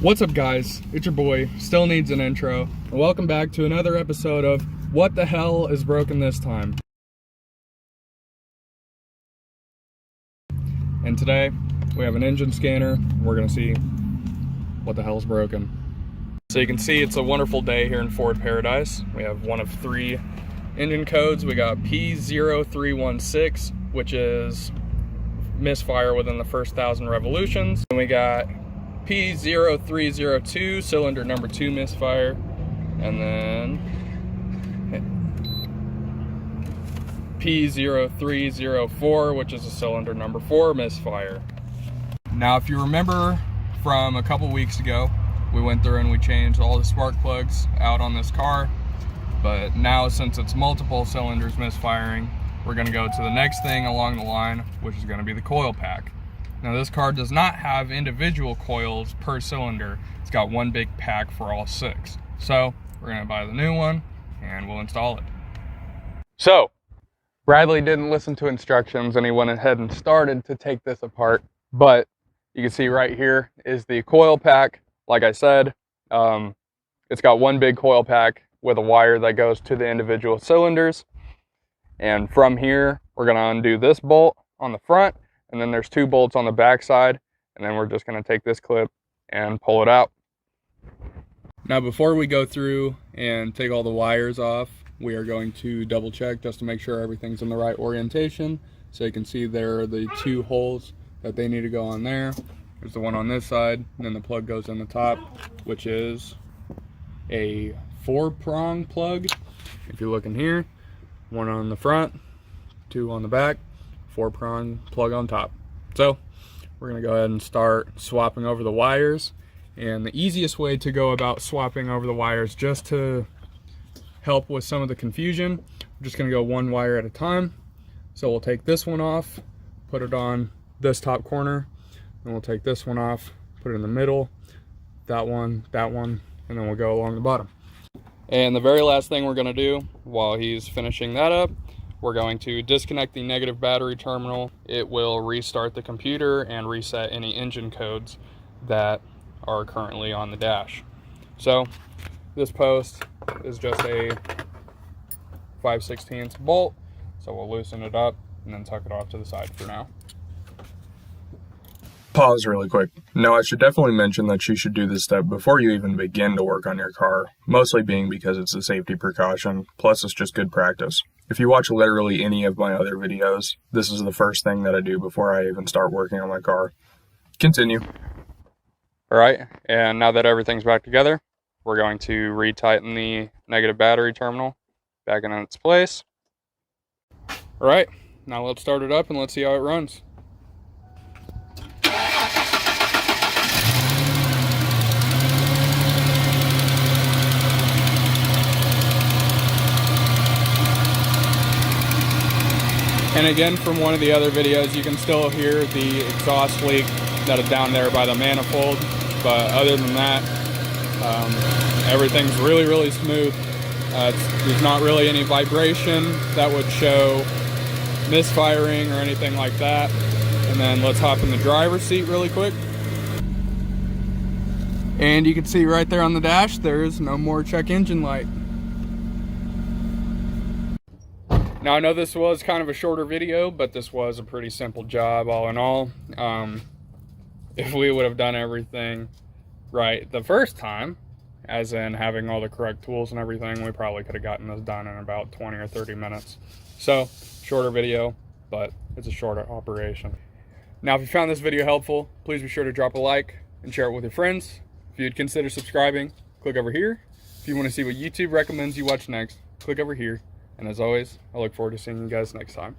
What's up, guys? It's your boy, Still Needs an Intro, and welcome back to another episode of What the Hell is Broken This Time? And today, we have an engine scanner, and we're gonna see what the hell's broken. So you can see it's a wonderful day here in Ford Paradise. We have one of three engine codes. We got P0316, which is misfire within the first 1,000 revolutions. And we got P0302, cylinder number 2 misfire, and then P0304, which is a cylinder number 4 misfire. Now, if you remember from a couple weeks ago, we went through and we changed all the spark plugs out on this car, but now since it's multiple cylinders misfiring, we're going to go to the next thing along the line, which is going to be the coil pack. Now, this car does not have individual coils per cylinder. It's got one big pack for all 6. So we're gonna buy the new one and we'll install it. So Bradley didn't listen to instructions and he went ahead and started to take this apart. But you can see right here is the coil pack. Like I said, it's got one big coil pack with a wire that goes to the individual cylinders. And from here, we're gonna undo this bolt on the front, and then there's 2 bolts on the back side, and then we're just gonna take this clip and pull it out. Now, before we go through and take all the wires off, we are going to double check just to make sure everything's in the right orientation. So you can see there are the 2 holes that they need to go on there. There's the one on this side, and then the plug goes in the top, which is a 4-prong plug. If you look in here, 1 on the front, 2 on the back, 4-prong plug on top. So we're gonna go ahead and start swapping over the wires. And the easiest way to go about swapping over the wires, just to help with some of the confusion, we're just gonna go 1 wire at a time. So we'll take this one off, put it on this top corner, and we'll take this one off, put it in the middle, that one, and then we'll go along the bottom. And the very last thing we're gonna do while he's finishing that up, we're going to disconnect the negative battery terminal. It will restart the computer and reset any engine codes that are currently on the dash. So this post is just a 5/16 bolt. So we'll loosen it up and then tuck it off to the side for now. Pause really quick. Now, I should definitely mention that you should do this step before you even begin to work on your car, mostly being because it's a safety precaution, plus it's just good practice. If you watch literally any of my other videos, this is the first thing that I do before I even start working on my car. Continue. All right, and now that everything's back together, we're going to retighten the negative battery terminal back in its place. All right, now let's start it up and let's see how it runs. And again, from one of the other videos, you can still hear the exhaust leak that is down there by the manifold. But other than that, everything's really smooth. There's not really any vibration that would show misfiring or anything like that. And then let's hop in the driver's seat really quick. And you can see right there on the dash, there's no more check engine light. Now, I know this was kind of a shorter video, but this was a pretty simple job all in all. If we would have done everything right the first time, as in having all the correct tools and everything, we probably could have gotten this done in about 20 or 30 minutes. So, shorter video, but it's a shorter operation. Now, if you found this video helpful, please be sure to drop a like and share it with your friends. If you'd consider subscribing, click over here. If you want to see what YouTube recommends you watch next, click over here. And as always, I look forward to seeing you guys next time.